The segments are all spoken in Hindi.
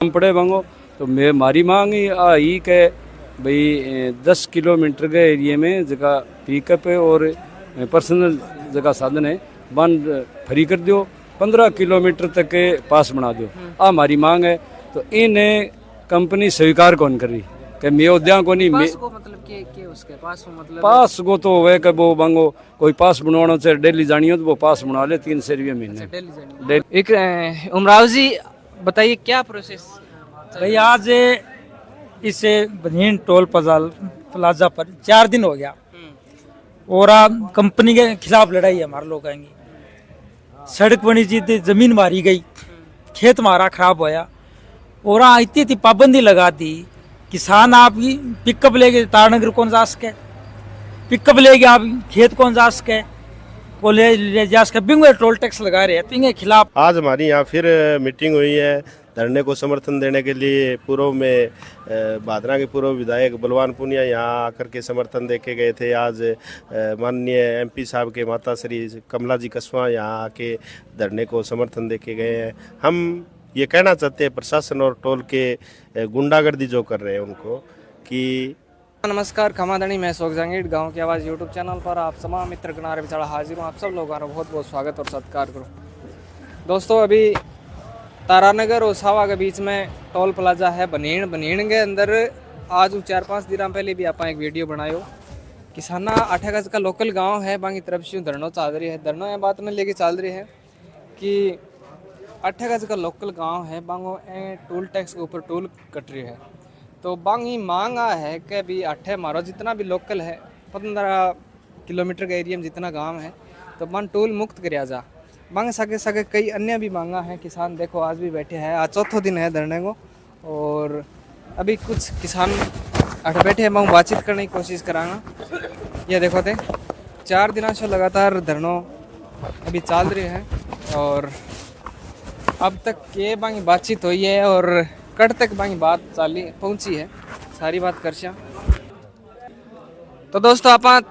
हम पड़े भांगो तो मैं मारी मांग ही आई के भाई 10 किलोमीटर के एरिया में जगह पिकअप है और पर्सनल जगह साधन है बंद फ्री कर दो, 15 किलोमीटर तक के पास बना दो। हमारी मांग है तो इन्हें कंपनी स्वीकार कौन कर रही कि मैं उद्या को नहीं पास को मतलब के उसके पास को मतलब पास को तो वह के वो मांगो कोई पास बनवाना चाहे डेली जानी हो तो वो पास बना ले 300 रुपये महीने। डेली जानी। एक उमराव जी बताइए क्या प्रोसेस भाई आज इसे बनीन टोल प्लाजा पर 4 दिन हो गया और कंपनी के खिलाफ लड़ाई है हमारे लोगों की। सड़क बनी थी, जमीन मारी गई, खेत मारा खराब होया और इतनी पाबंदी लगा दी किसान आप पिकअप लेके तारनगर कौन जा सके, पिकअप लेके आप खेत कौन जा सके, कॉलेज ले जा सके, बिंग टोल टैक्स लगा रहे हैं तो इनके खिलाफ आज हमारी यहाँ फिर मीटिंग हुई है। धरने को समर्थन देने के लिए पूर्व में भादरा के पूर्व विधायक बलवान पुनिया यहाँ आकर के समर्थन दे के गए थे। आज माननीय एमपी साहब के माता श्री कमला जी कस्वा यहाँ आके धरने को समर्थन दे के गए हैं। हम ये कहना चाहते हैं प्रशासन और टोल के गुंडागर्दी जो कर रहे हैं उनको कि नमस्कार खमादनी मैं शोक जंगीर गांव की आवाज़ यूट्यूब चैनल पर आप तमाम मित्र किनारे बेचारा हाजिर हूँ। आप सब लोगों का बहुत बहुत स्वागत और सत्कार करो। दोस्तों अभी तारानगर और सावा के बीच में टोल प्लाजा है बनीण के अंदर आज 4-5 दिन पहले भी आप एक वीडियो बनायो किसाना 8 गज का लोकल गांव है बाकी तरफ से धरनो चल रही है। धरनो बात में लेके चल रही है कि 8 गज का लोकल गांव है बांगो टोल टैक्स के ऊपर टोल कट रही है तो बांगी मांगा है कि भी 8 मारो जितना भी लोकल है 15 किलोमीटर के एरिया में जितना गांव है तो बांग टोल मुक्त कराया जा। बांग सके सके कई अन्य भी मांगा है। किसान देखो आज भी बैठे हैं, आज चौथा दिन है धरने को और अभी कुछ किसान अठ बैठे हैं, मैं बातचीत करने की कोशिश करांगा। ये देखो थे 4 दिनों से लगातार धरनो अभी चल रही है और अब तक के बांगी बातचीत हुई है और कट तक बांगी बात चाली पहुंची है, सारी बात कर सिया। तो दोस्तों आप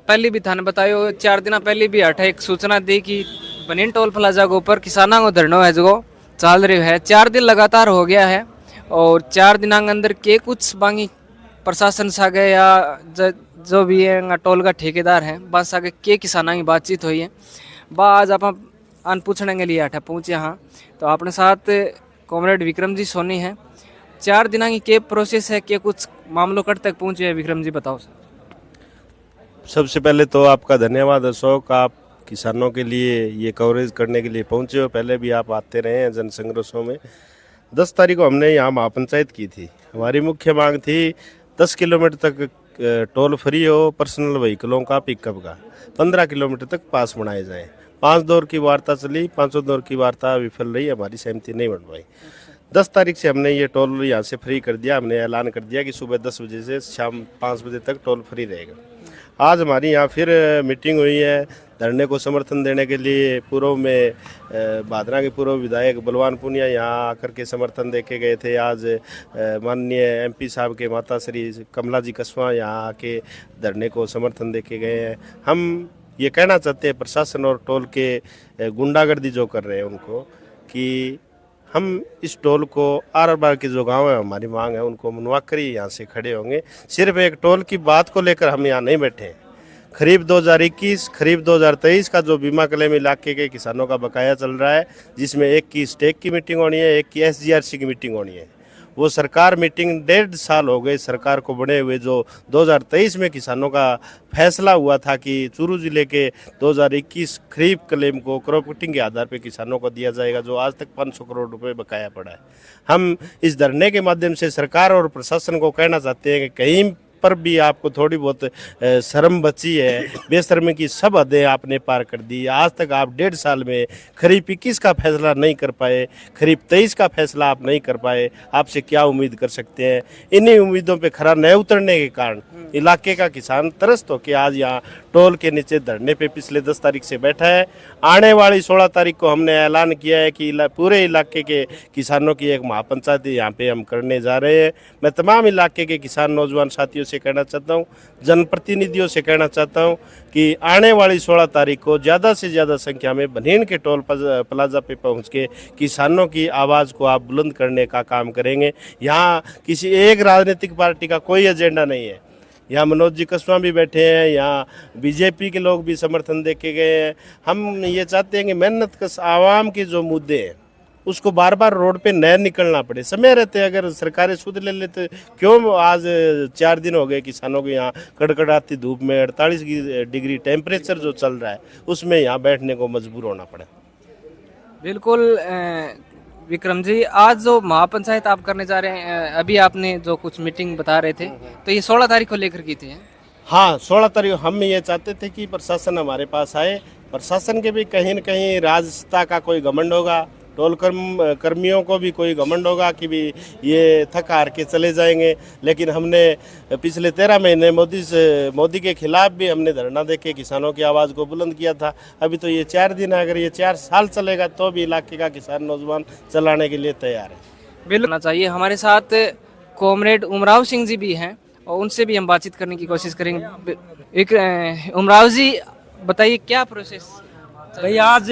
पहले भी थाने बतायो 4 दिन पहले भी हट एक सूचना दी कि बनीन टोल प्लाजा के ऊपर किसानों को धरनो है जो चल रही है। 4 दिन लगातार हो गया है और 4 दिनों के अंदर के कुछ बांगी प्रशासन सागे या जो भी है टोल का ठेकेदार है बस सागे के किसानों की बातचीत हुई है। आज आप अन पूछने के लिए हटा पहुँचे हाँ तो अपने साथ कॉमरेड विक्रम जी सोनी है। 4 दिनों की के प्रोसेस है के कुछ मामलों कट तक पहुँचे है विक्रम जी बताओ सर। सबसे पहले तो आपका धन्यवाद अशोक, आप किसानों के लिए ये कवरेज करने के लिए पहुंचे हो। पहले भी आप आते रहे हैं जन संघर्षों में। 10 तारीख को हमने यहाँ महापंचायत की थी। हमारी मुख्य मांग थी 10 किलोमीटर तक टोल फ्री हो पर्सनल व्हीकलों का, पिकअप का, 15 किलोमीटर तक पास बनाए जाएँ। 5 दौर की वार्ता चली, 5 दौर की वार्ता विफल रही, हमारी सहमति नहीं बन पाई। 10 तारीख से हमने ये टोल यहाँ से फ्री कर दिया। हमने ऐलान कर दिया कि सुबह 10 बजे से शाम 5 बजे तक टोल फ्री रहेगा। आज हमारी यहाँ फिर मीटिंग हुई है धरने को समर्थन देने के लिए। पूर्व में भादरा के पूर्व विधायक बलवान पुनिया यहाँ आकर के समर्थन दे के गए थे। आज माननीय एमपी साहब के माता श्री कमला जी कस्वा यहाँ आके धरने को समर्थन दे के गए हैं। हम ये कहना चाहते हैं प्रशासन और टोल के गुंडागर्दी जो कर रहे हैं उनको कि हम इस टोल को आर बार के जो गांव है हमारी मांग है उनको मनवा कर ही यहाँ से खड़े होंगे। सिर्फ एक टोल की बात को लेकर हम यहाँ नहीं बैठे हैं। खरीफ 2021 खरीफ 2023 का जो बीमा क्लेम इलाके के किसानों का बकाया चल रहा है जिसमें एक की स्टेक की मीटिंग होनी है, एक की SGRC की मीटिंग होनी है। वो सरकार मीटिंग 1.5 साल हो गए सरकार को बने हुए। जो 2023 में किसानों का फैसला हुआ था कि चूरू जिले के 2021 खरीफ क्लेम को क्रॉप कटिंग के आधार पर किसानों को दिया जाएगा, जो आज तक 500 करोड़ रुपए बकाया पड़ा है। हम इस धरने के माध्यम से सरकार और प्रशासन को कहना चाहते हैं कि कहीं पर भी आपको थोड़ी बहुत शर्म बची है, बेशर्मी की सब हदें आपने पार कर दी। आज तक आप 1.5 साल में खरीफ 21 का फैसला नहीं कर पाए, खरीफ 23 का फैसला आप नहीं कर पाए। आपसे क्या उम्मीद कर सकते हैं? इन्हीं उम्मीदों पे खरा न उतरने के कारण इलाके का किसान त्रस्त होकर आज यहाँ टोल के नीचे धरने पे पिछले 10 तारीख से बैठा है। आने वाली 16 तारीख को हमने ऐलान किया है कि पूरे इलाके के किसानों की एक महापंचायत यहाँ पे हम करने जा रहे हैं। मैं तमाम इलाके के किसान नौजवान साथियों से कहना चाहता हूँ, जनप्रतिनिधियों से कहना चाहता हूँ कि आने वाली 16 तारीख को ज़्यादा से ज़्यादा संख्या में बनीन के टोल प्लाजा पे पहुँच के किसानों की आवाज़ को आप बुलंद करने का काम करेंगे। यहाँ किसी एक राजनीतिक पार्टी का कोई एजेंडा नहीं है। यहाँ मनोज जी कस्वा भी बैठे हैं, यहाँ बीजेपी के लोग भी समर्थन दे के गए हैं। हम ये चाहते हैं कि मेहनत कश आवाम के जो मुद्दे हैं उसको बार बार रोड पे न निकलना पड़े। समय रहते अगर सरकारें सुध ले लेते, क्यों आज 4 दिन हो गए किसानों को यहाँ कड़कड़ाती धूप में 48 डिग्री टेम्परेचर जो चल रहा है उसमें यहाँ बैठने को मजबूर होना पड़े। बिल्कुल विक्रम जी, आज जो महापंचायत आप करने जा रहे हैं, अभी आपने जो कुछ मीटिंग बता रहे थे, तो ये 16 तारीख को लेकर की थी? हाँ, 16 तारीख हम ये चाहते थे कि प्रशासन हमारे पास आए। प्रशासन के भी कहीं न कहीं राजसत्ता का कोई घमंड होगा, टोल कर्मियों को भी कोई घमंड होगा कि भी ये थक हार के चले जाएंगे। लेकिन हमने पिछले 13 महीने मोदी के खिलाफ भी हमने धरना देके किसानों की आवाज़ को बुलंद किया था। अभी तो ये 4 दिन है, अगर ये 4 साल चलेगा तो भी इलाके का किसान नौजवान चलाने के लिए तैयार है। बिल्कुल चाहिए। हमारे साथ कॉमरेड उमराव सिंह जी भी हैं और उनसे भी हम बातचीत करने की कोशिश करेंगे। उमराव जी, बताइए क्या प्रोसेस? भाई आज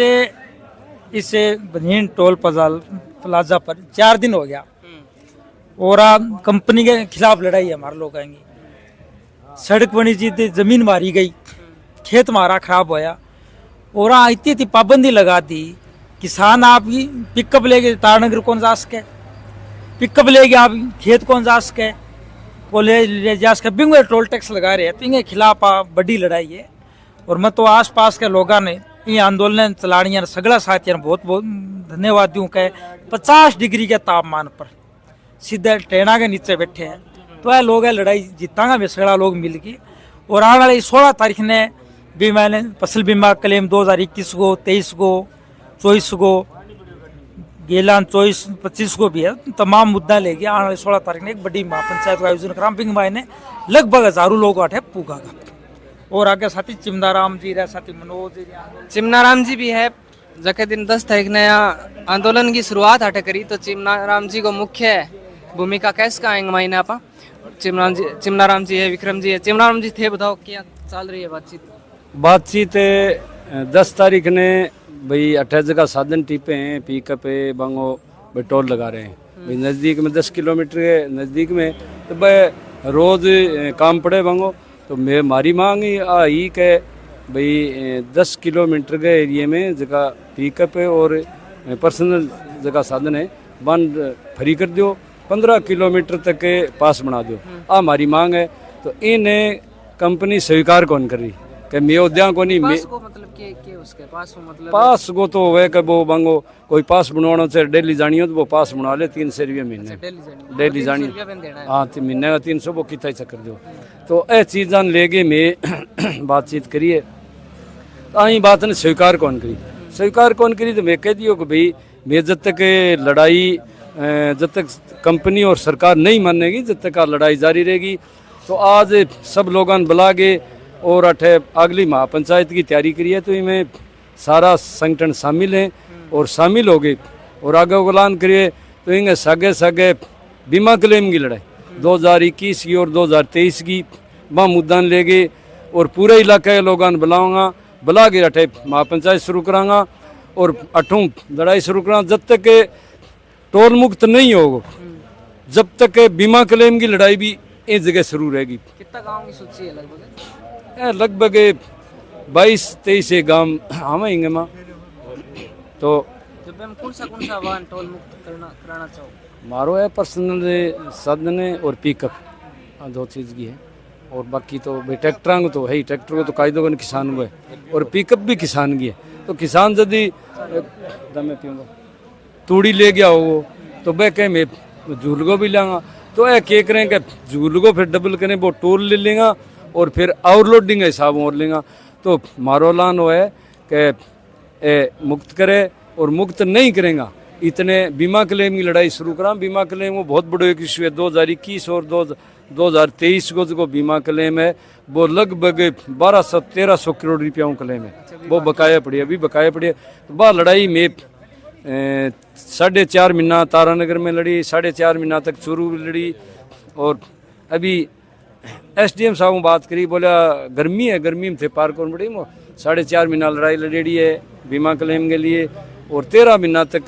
इस बनीन टोल प्लाजा पर 4 दिन हो गया और कंपनी के खिलाफ लड़ाई है हमारे लोगों की। सड़क बनी जी, जमीन मारी गई, खेत मारा खराब होया और इतनी पाबंदी लगा दी, किसान आप पिकअप लेके तारनगर कौन जा सके, पिकअप लेके आप खेत कौन जा सके, कॉलेज ले जा सके, बिंग टोल टैक्स लगा रहे हैं। तो इनके खिलाफ बड़ी लड़ाई है और मैं तो आस पास के लोगों ने ये आंदोलन चलानी सगला साथियों ने बहुत बहुत धन्यवाद दूँ के 50 डिग्री के तापमान पर सीधे ट्रेना के नीचे बैठे हैं। तो ये लोग लड़ाई जीतांगा में सगला लोग मिल के। और आने वाली 16 तारीख ने भी मैंने फसल बीमा क्लेम 2021 को, 23 को, 24 को, गेलान 24-25 को भी है। तमाम मुद्दा लेके आने वाली 16 तारीख ने एक बड़ी महापंचायत का आयोजन करा। बिंग भाई ने लगभग 1000 लोग आठे पूगा का। और आगे साथी चिमनाराम जी रहे, साथी मनोज जी, चिमनाराम जी भी है। जके दिन 10 तारीख नया आंदोलन की शुरुआत हटे करी, तो चिमनाराम जी को मुख्य भूमिका कैसे का आएंगे मायने आप? चिमनाराम जी है, विक्रम जी है। चिमनाराम जी थे, बताओ क्या चल रही है बातचीत 10 तारीख ने भाई 28 जगह साधन टिपे हैं, पिकअप है, बांगो भाई टोल लगा रहे हैं भाई नज़दीक में 10 किलोमीटर के नज़दीक में। तो भाई रोज़ काम पड़े बांगो। तो हमारी मांग ही के भाई 10 किलोमीटर के एरिए में जगह पिकअप है और पर्सनल जगह साधन है, बंद फ्री कर दो, 15 किलोमीटर तक के पास बना दो। हमारी मांग है। तो इन्हें कंपनी स्वीकार कौन कर रही कि मैं उद्या को नहीं मतलब के उसके पास मतलब पास को तो वह कि वो बांगो कोई पास बनवाना से डेली जानी हो तो वो पास बना ले 300 रुपये महीने, डेली जानी। हाँ, तो महीने का 300 वो कितना चक्कर दो। तो ये चीज़ां लेके मैं बातचीत करिए, आई बात ने स्वीकार कौन करी, स्वीकार कौन करी। तो मैं कह दियो कि भाई मैं जब तक लड़ाई, जब तक कंपनी और सरकार नहीं मानेगी, जब तक लड़ाई जारी रहेगी। तो आज सब लोगों बुला के और अठे अगली महापंचायत की तैयारी करी है। तो इनमें सारा संगठन शामिल हैं और शामिल हो गए और आगे ऐलान करिए। तो इनके सगे सगे बीमा क्लेम की लड़ाई 2021 की और 2023 की वहाँ मुद्दा ले गए और पूरे इलाके के लोगों बुलाऊँगा, बुला के अठे महापंचायत शुरू कराँगा और अठों लड़ाई शुरू करा। जब तक टोल मुक्त नहीं होगा, जब तक बीमा क्लेम की लड़ाई भी एक जगह शुरू रहेगी। कितना गाँव की सूची है लगभग? लगभग 22-23 गांव हम आएंगे माँ। तो जब हम कौन सा वाहन टोल मुक्त कराना चाहो? मारो है पर्सनल साधन है और पिकअप, 2 चीज़ की है। और बाकी तो भाई ट्रैक्टर को तो है ही, ट्रैक्टर को तो कायदों का किसान को है और पिकअप भी किसान की है। तो किसान यदि मैं पीऊँगा तूड़ी ले गया हो तो वह कहें मैं झूल को भी लाऊंगा। तो यह क्या करें कि झूल को फिर डबल करें, वो टोल ले लेगा और फिर ओवरलोडिंग हिसाब और लेगा। तो मारो लान वो है कि मुक्त करे और मुक्त नहीं करेगा इतने बीमा क्लेम की लड़ाई शुरू करा। बीमा क्लेम वो बहुत बड़ो एक इशू है। 2021 और 2023 को जो बीमा क्लेम है वो लगभग 1200-1300 करोड़ रुपया क्लेम है, वो बकाया पड़ी है, अभी बकाया पड़ी है। तो वह लड़ाई में 4.5 महीना तारानगर में लड़ी, 4.5 महीना तक चूरू में लड़ी, और अभी SDM साहब में बात करी, बोला गर्मी है, गर्मी में थे पार कौन बड़ी, वो 4.5 महीना लड़ाई लड़ी है बीमा क्लेम के लिए, और 13 महीना तक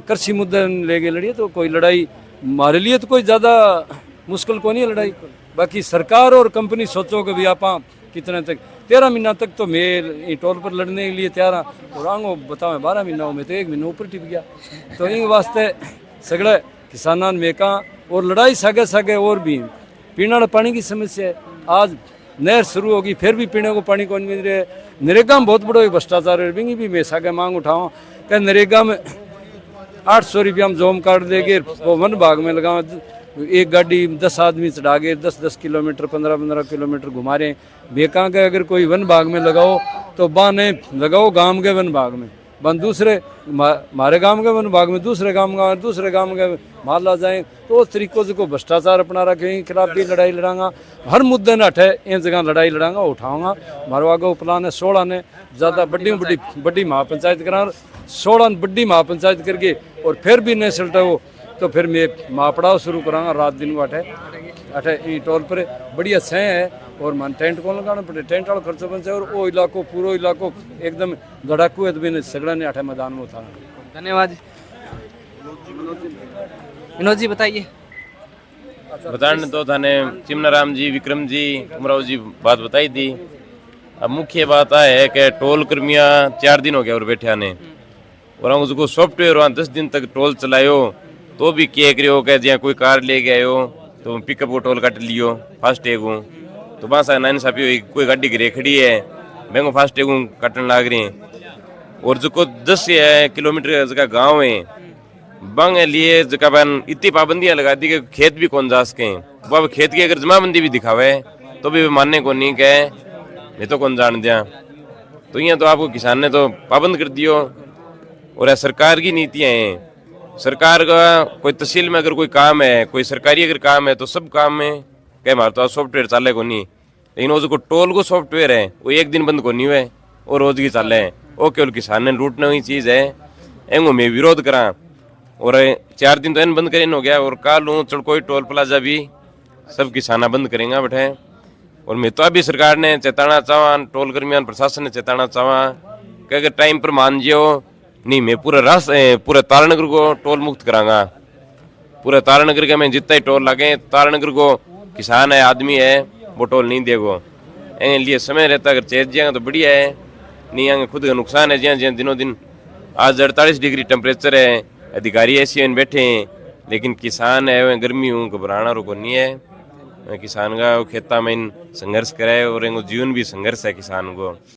कृषि मुद्दे लेके लड़ी है। तो कोई लड़ाई हमारे लिए तो कोई ज़्यादा मुश्किल को नहीं है लड़ाई। बाकी सरकार और कंपनी सोचो कि भी आप कितने तक 13 महीना तक तो मैं टोल पर लड़ने के लिए तैयार हाँ, और आंगो बताओ 12 महीना में तो 1 महीना ऊपर टिप गया। तो इन वास्ते सगड़े किसानान में कहा, और लड़ाई सागे सागे और भी पीने पानी की समस्या है। आज नहर शुरू होगी फिर भी पीने को पानी कौन मिल रहा है। नरेगा में बहुत बड़ो भ्रष्टाचार है, बिंगी भी मैं सागे मांग उठाऊँ क्या नरेगा में 800 रुपया में जोम कार्ड देंगे, वो वन भाग में लगाओ, एक गाड़ी 10 आदमी चढ़ा के 10-10 किलोमीटर 15-15 किलोमीटर घुमा रहे हैं। बेका के अगर कोई वन भाग में लगाओ तो बाने लगाओ गांव के वन भाग में, बन दूसरे हमारे गांव के वन भाग में, दूसरे गांव के मार ला जाए। तो उस तरीकों से को भ्रष्टाचार अपना रखे खिलाफ भी लड़ाई लड़ांगा। हर मुद्दे न हटे इन जगह लड़ाई लड़ांगा उठाऊंगा। हमारे आगे प्लान है 16 ने ज़्यादा बड़ी महापंचायत करा, 16 बड़ी महापंचायत करके, और फिर भी नहीं सल्टा हो तो फिर मैं महापड़ाव शुरू करांगा रात दिन को अठे टोल पर बढ़िया छः है। और मन टेंट कौन लगाना पड़े, टेंट वाला खर्चो बन और वो इलाको पूरा इलाको एकदम धड़ाकू है, तो मैंने सगड़ा ने अठे मैदान में उतारा। धन्यवाद। विनोद जी बताइए। बताने तो थाने चिमनाराम जी, विक्रम जी, उमराव जी बात बताई थी। अब मुख्य बात है कि टोल कर्मिया 4 दिन हो गया और बैठे आने, और हम उसको सॉफ्टवेयर वहाँ 10 दिन तक टोल चलायो तो भी क्या करो कि जहाँ कोई कार ले गए हो तो पिकअप को टोल काट लियो फास्टैग हूँ, तो बस नाइन साफी कोई गाड़ी गिरे खड़ी है मैं फास्टैग काटने लाग रही हैं। और जो 10 किलोमीटर जगह गाँव है बंग लिए जगह बन इतनी पाबंदियाँ लगा दी कि खेत भी कौन जा सके। अब खेत की अगर जमाबंदी भी दिखावे तो भी मानने को नहीं कहे, नहीं तो कौन जान दिया। तो यहाँ तो आपको किसान ने तो पाबंद कर दियो, और सरकार की नीतियाँ हैं। सरकार का कोई तहसील में अगर कोई काम है, कोई सरकारी अगर काम है तो सब काम में कह मार तो सॉफ्टवेयर चाले को नहीं, लेकिन वो जो टोल को सॉफ्टवेयर है वो एक दिन बंद को नहीं हुए और रोज की चाले हैं। वो केवल किसान ने लूटने हुई चीज़ है, एंगो में विरोध करा। और 4 दिन तो इन बंद करें हो गया, और काल हूँ चड़कोई टोल प्लाजा भी सब किसाना बंद करेंगे बैठे। और मैं तो अभी सरकार ने चेताना चाहवा, टोल कर्मियों प्रशासन ने चेताना चाहवा कि अगर टाइम पर मान जियो नहीं मैं पूरे तारानगर को टोल मुक्त करांगा। पूरे तारानगर के मैं जितना ही टोल लगे तारानगर को किसान है आदमी है वो टोल नहीं देगो। इन लिए समय रहता अगर चेत जाएंगे तो बढ़िया है, नहीं आएंगे खुद का नुकसान है। ज्યાં दिनों दिन आज 48 डिग्री टेम्परेचर है, अधिकारी ऐसे बैठे हैं, लेकिन किसान है गर्मी हूँ घबराना रुको नहीं है। किसान का खेता में संघर्ष कराए और जीवन भी संघर्ष है किसान को।